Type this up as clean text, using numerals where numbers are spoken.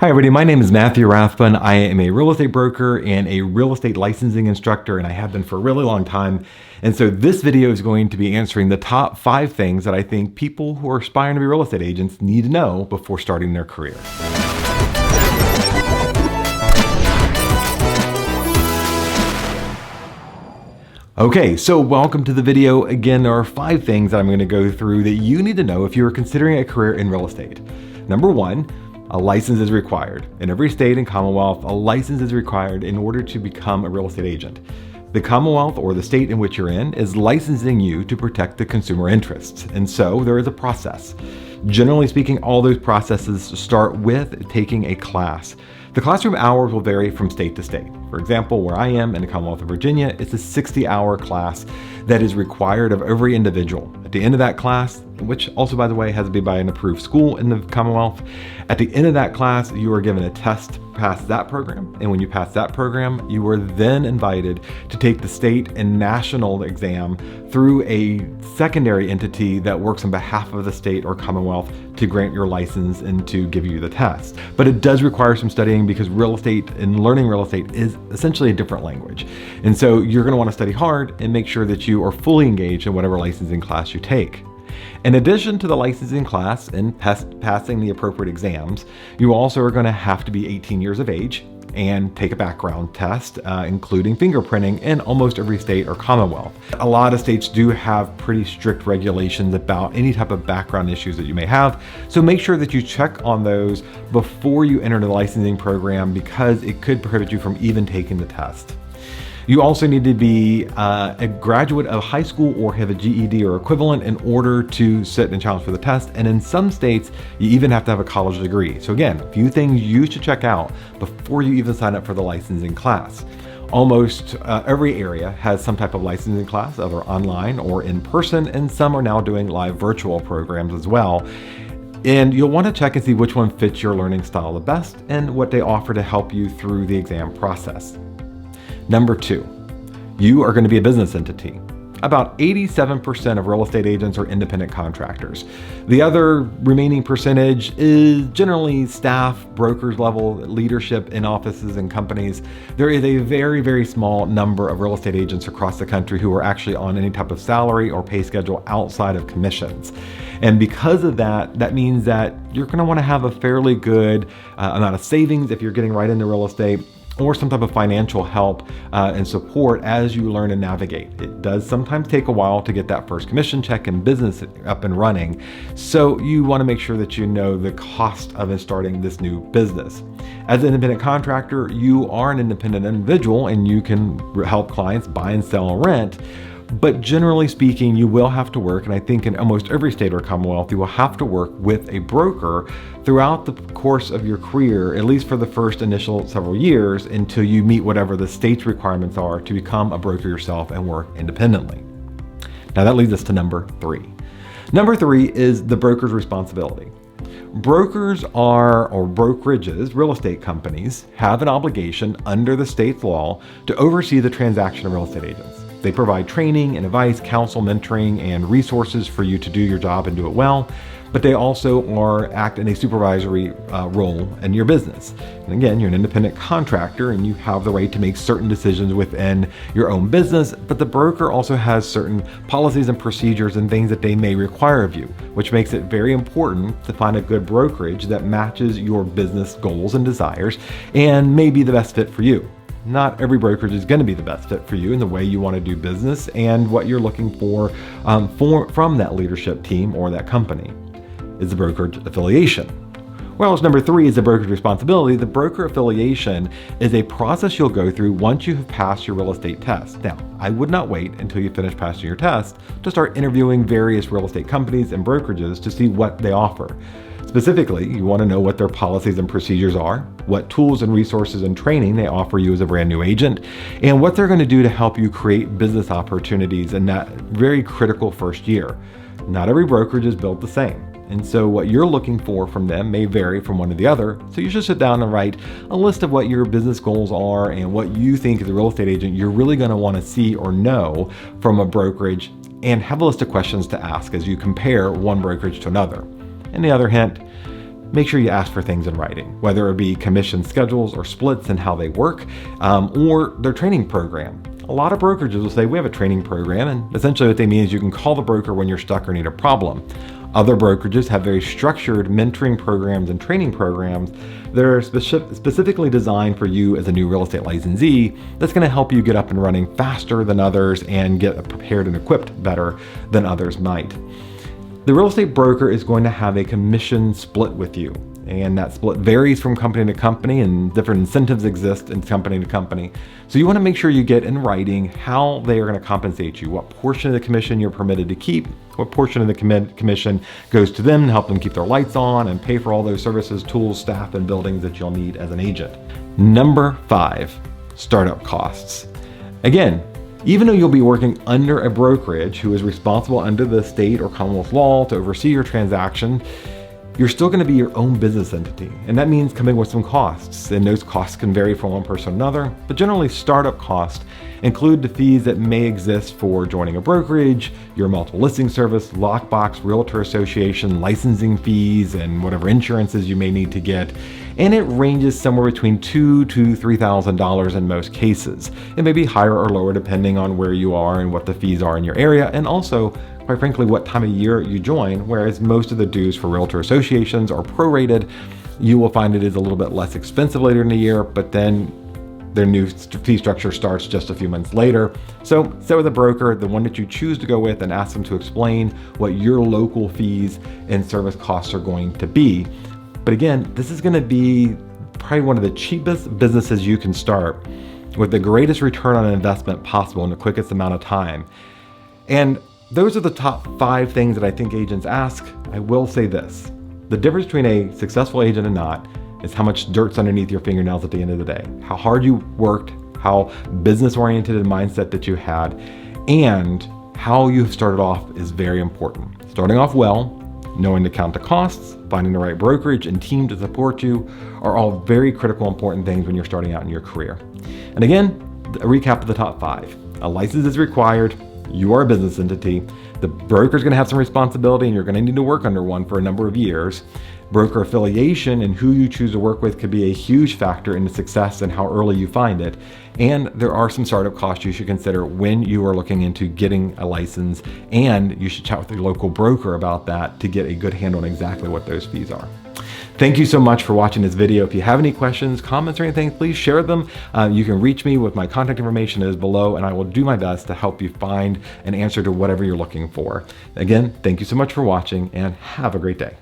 Hi everybody, my name is Matthew Rathbun. I am a real estate broker and a real estate licensing instructor, and I have been for a really long time. And so this video is going to be answering the top 5 things that I think people who are aspiring to be real estate agents need to know before starting their career. Okay, so welcome to the video. Again, there are 5 things that I'm going to go through that you need to know if you are considering a career in real estate. Number 1, a license is required. In every state and Commonwealth, a license is required in order to become a real estate agent. The Commonwealth or the state in which you're in is licensing you to protect the consumer interests. And so there is a process. Generally speaking, all those processes start with taking a class. The classroom hours will vary from state to state. For example, where I am in the Commonwealth of Virginia, it's a 60-hour class that is required of every individual. At the end of that class, which also, by the way, has to be by an approved school in the Commonwealth, at the end of that class, you are given a test to pass that program. And when you pass that program, you are then invited to take the state and national exam through a secondary entity that works on behalf of the state or Commonwealth to grant your license and to give you the test. But it does require some studying because real estate and learning real estate is essentially a different language. And so you're going to want to study hard and make sure that you are fully engaged in whatever licensing class you take. In addition to the licensing class and passing the appropriate exams, you also are going to have to be 18 years of age and take a background test, including fingerprinting in almost every state or Commonwealth. A lot of states do have pretty strict regulations about any type of background issues that you may have. So make sure that you check on those before you enter the licensing program because it could prohibit you from even taking the test. You also need to be a graduate of high school or have a GED or equivalent in order to sit and challenge for the test. And in some states, you even have to have a college degree. So again, a few things you should check out before you even sign up for the licensing class. Almost every area has some type of licensing class, either online or in person, and some are now doing live virtual programs as well. And you'll want to check and see which one fits your learning style the best and what they offer to help you through the exam process. Number 2, you are going to be a business entity. About 87% of real estate agents are independent contractors. The other remaining percentage is generally staff, brokers level, leadership in offices and companies. There is a very, very small number of real estate agents across the country who are actually on any type of salary or pay schedule outside of commissions. And because of that, that means that you're going to want to have a fairly good amount of savings if you're getting right into real estate, or some type of financial help and support as you learn and navigate. It does sometimes take a while to get that first commission check and business up and running. So you want to make sure that you know the cost of starting this new business. As an independent contractor, you are an independent individual and you can help clients buy and sell and rent. But generally speaking, you will have to work, and I think in almost every state or Commonwealth, you will have to work with a broker throughout the course of your career, at least for the first initial several years, until you meet whatever the state's requirements are to become a broker yourself and work independently. Now that leads us to number 3. Number 3 is the broker's responsibility. Brokers or brokerages, real estate companies, have an obligation under the state's law to oversee the transaction of real estate agents. They provide training and advice, counsel, mentoring, and resources for you to do your job and do it well, but they also act in a supervisory role in your business. And again, you're an independent contractor and you have the right to make certain decisions within your own business, but the broker also has certain policies and procedures and things that they may require of you, which makes it very important to find a good brokerage that matches your business goals and desires and may be the best fit for you. Not every brokerage is going to be the best fit for you in the way you want to do business and what you're looking for from that leadership team or that company. Is the brokerage affiliation. Whereas number 3 is the brokerage responsibility. The broker affiliation is a process you'll go through once you have passed your real estate test. Now, I would not wait until you finish passing your test to start interviewing various real estate companies and brokerages to see what they offer. Specifically, you want to know what their policies and procedures are, what tools and resources and training they offer you as a brand new agent, and what they're going to do to help you create business opportunities in that very critical first year. Not every brokerage is built the same. And so what you're looking for from them may vary from one to the other. So you should sit down and write a list of what your business goals are and what you think as a real estate agent you're really going to want to see or know from a brokerage, and have a list of questions to ask as you compare one brokerage to another. And the other hint, make sure you ask for things in writing, whether it be commission schedules or splits and how they work, or their training program. A lot of brokerages will say, we have a training program, and essentially what they mean is you can call the broker when you're stuck or need a problem. Other brokerages have very structured mentoring programs and training programs that are specifically designed for you as a new real estate licensee that's going to help you get up and running faster than others and get prepared and equipped better than others might. The real estate broker is going to have a commission split with you, and that split varies from company to company, and different incentives exist in company to company. So you want to make sure you get in writing how they are going to compensate you, what portion of the commission you're permitted to keep, what portion of the commission goes to them to help them keep their lights on and pay for all those services, tools, staff, and buildings that you'll need as an agent. Number 5, startup costs. Again, even though you'll be working under a brokerage who is responsible under the state or Commonwealth law to oversee your transaction, you're still going to be your own business entity. And that means coming with some costs. And those costs can vary from one person to another, but generally startup costs include the fees that may exist for joining a brokerage, your multiple listing service, lockbox, realtor association, licensing fees, and whatever insurances you may need to get. And it ranges somewhere between $2,000 to $3,000 in most cases. It may be higher or lower depending on where you are and what the fees are in your area, and also, quite frankly, what time of year you join, whereas most of the dues for realtor associations are prorated. You will find it is a little bit less expensive later in the year, but then their new fee structure starts just a few months later. So sit with a broker, the one that you choose to go with, and ask them to explain what your local fees and service costs are going to be. But again, this is going to be probably one of the cheapest businesses you can start with the greatest return on investment possible in the quickest amount of time. And those are the top 5 things that I think agents ask. I will say this: the difference between a successful agent and not is how much dirt's underneath your fingernails at the end of the day, how hard you worked, how business-oriented and mindset that you had, and how you started off is very important. Starting off well, knowing to count the costs, finding the right brokerage and team to support you are all very critical, important things when you're starting out in your career. And again, a recap of the top 5. A license is required. You are a business entity. The broker is going to have some responsibility, and you're going to need to work under one for a number of years. Broker affiliation and who you choose to work with could be a huge factor in the success and how early you find it. And there are some startup costs you should consider when you are looking into getting a license, and you should chat with your local broker about that to get a good handle on exactly what those fees are. Thank you so much for watching this video. If you have any questions, comments, or anything, please share them. You can reach me with my contact information is below, and I will do my best to help you find an answer to whatever you're looking for. Again, thank you so much for watching, and have a great day.